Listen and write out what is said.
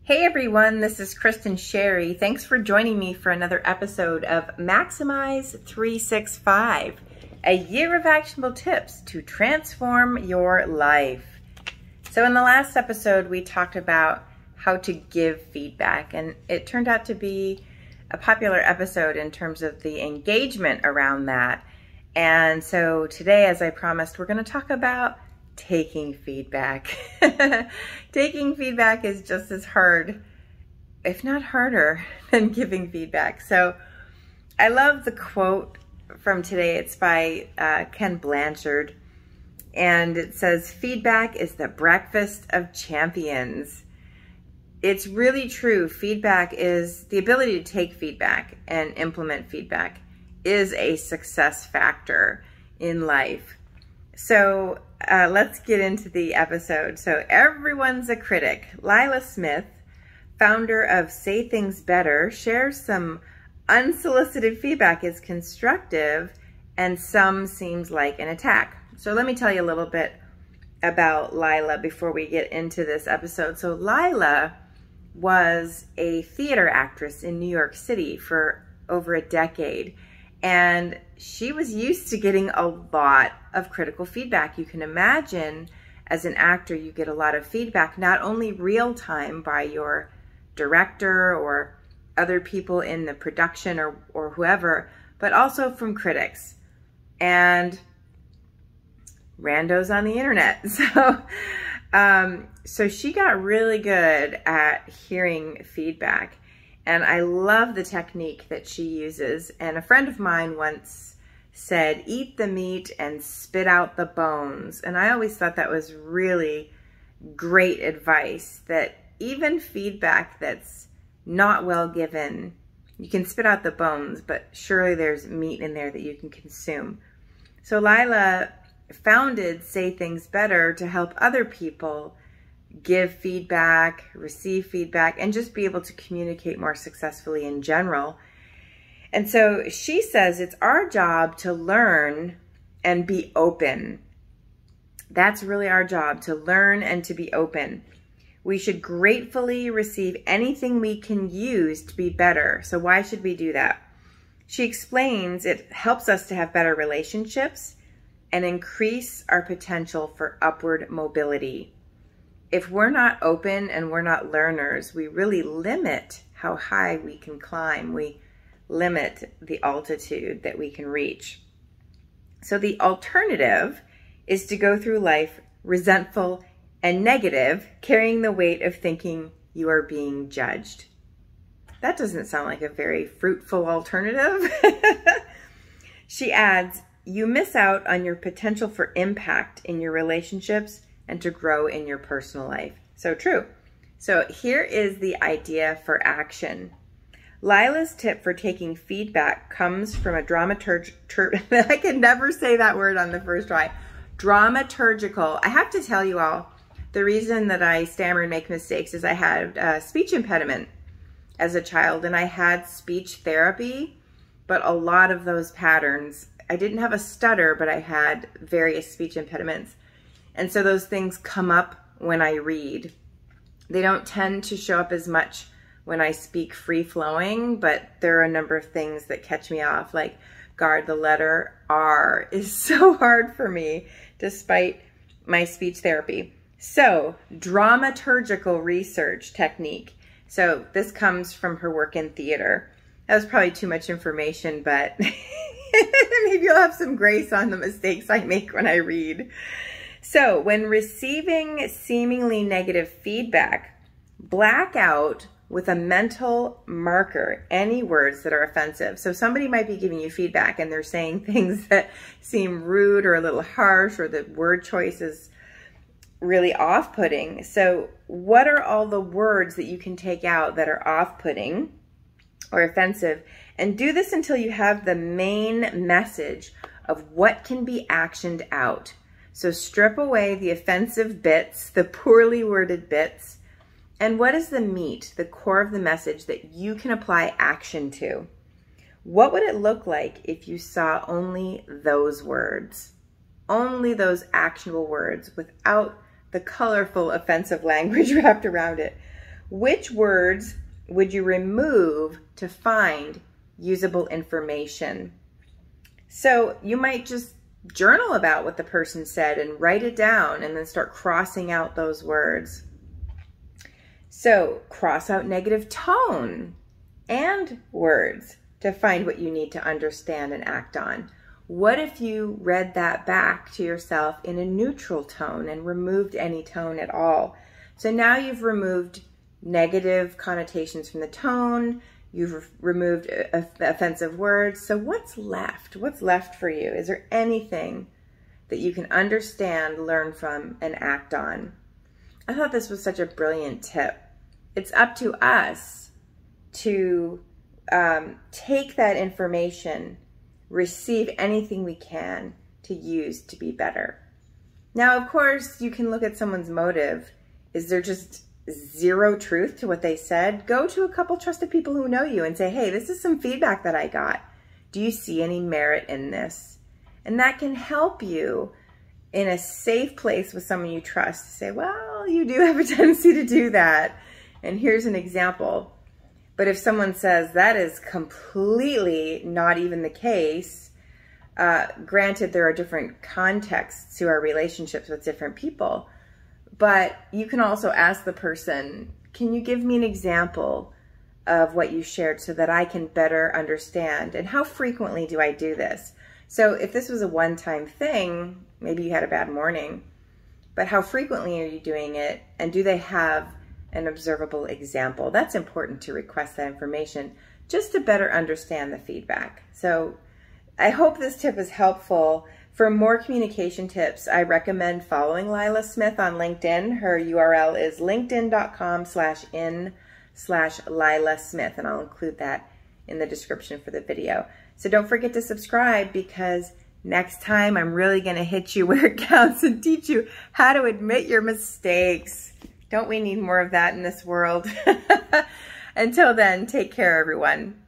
Hey everyone, this is Kristen Sherry. Thanks for joining me for another episode of Maximize 365, a year of actionable tips to transform your life. So in the last episode, we talked about how to give feedback, and it turned out to be a popular episode in terms of the engagement around that. And so today, as I promised, we're going to talk about taking feedback. Taking feedback is just as hard, if not harder, than giving feedback. So I love the quote from today. It's by Ken Blanchard, and it says, "Feedback is the breakfast of champions." It's really true. Feedback is the ability to take feedback and implement feedback is a success factor in life. So let's get into the episode. So everyone's a critic. Lila Smith, founder of Say Things Better, shares some unsolicited feedback is constructive and some seems like an attack. So let me tell you a little bit about Lila before we get into this episode. So Lila was a theater actress in New York City for over a decade. And she was used to getting a lot of critical feedback. You can imagine as an actor, you get a lot of feedback, not only real time by your director or other people in the production or whoever, but also from critics and randos on the internet. So she got really good at hearing feedback. And I love the technique that she uses. And a friend of mine once said, "Eat the meat and spit out the bones." And I always thought that was really great advice, that even feedback that's not well given, you can spit out the bones, but surely there's meat in there that you can consume. So Lila founded Say Things Better to help other people give feedback, receive feedback, and just be able to communicate more successfully in general. And so she says it's our job to learn and be open. That's really our job, to learn and to be open. We should gratefully receive anything we can use to be better. So why should we do that? She explains it helps us to have better relationships and increase our potential for upward mobility. If we're not open and we're not learners, we really limit how high we can climb. We limit the altitude that we can reach. So the alternative is to go through life resentful and negative, carrying the weight of thinking you are being judged. That doesn't sound like a very fruitful alternative. She adds, you miss out on your potential for impact in your relationships and to grow in your personal life. So true. So here is the idea for action. Lila's tip for taking feedback comes from a I can never say that word on the first try. Dramaturgical. I have to tell you all, the reason that I stammer and make mistakes is I had a speech impediment as a child, and I had speech therapy, but a lot of those patterns, I didn't have a stutter, but I had various speech impediments. And so those things come up when I read. They don't tend to show up as much when I speak free-flowing, but there are a number of things that catch me off, like the letter R is so hard for me despite my speech therapy. So, dramaturgical research technique. So this comes from her work in theater. That was probably too much information, but maybe you'll have some grace on the mistakes I make when I read. So when receiving seemingly negative feedback, black out with a mental marker any words that are offensive. So somebody might be giving you feedback and they're saying things that seem rude or a little harsh, or the word choice is really off-putting. So what are all the words that you can take out that are off-putting or offensive? And do this until you have the main message of what can be actioned out. So strip away the offensive bits, the poorly worded bits, and what is the meat, the core of the message that you can apply action to? What would it look like if you saw only those words, only those actionable words without the colorful offensive language wrapped around it? Which words would you remove to find usable information? So you might just journal about what the person said and write it down and then start crossing out those words. So cross out negative tone and words to find what you need to understand and act on. What if you read that back to yourself in a neutral tone and removed any tone at all? So now you've removed negative connotations from the tone, you've removed offensive words. So what's left? What's left for you? Is there anything that you can understand, learn from, and act on? I thought this was such a brilliant tip. It's up to us to take that information, receive anything we can to use to be better. Now, of course, you can look at someone's motive. Is there just zero truth to what they said? Go to a couple trusted people who know you and say, hey, this is some feedback that I got. Do you see any merit in this? And that can help you in a safe place with someone you trust to say, well, you do have a tendency to do that. And here's an example. But if someone says that is completely not even the case, granted, there are different contexts to our relationships with different people, but you can also ask the person, can you give me an example of what you shared so that I can better understand? And how frequently do I do this? So if this was a one-time thing, maybe you had a bad morning, but how frequently are you doing it? And do they have an observable example? That's important to request that information just to better understand the feedback. So I hope this tip is helpful. For more communication tips, I recommend following Lila Smith on LinkedIn. Her URL is linkedin.com/in/Lila Smith, and I'll include that in the description for the video. So don't forget to subscribe, because next time I'm really going to hit you where it counts and teach you how to admit your mistakes. Don't we need more of that in this world? Until then, take care, everyone.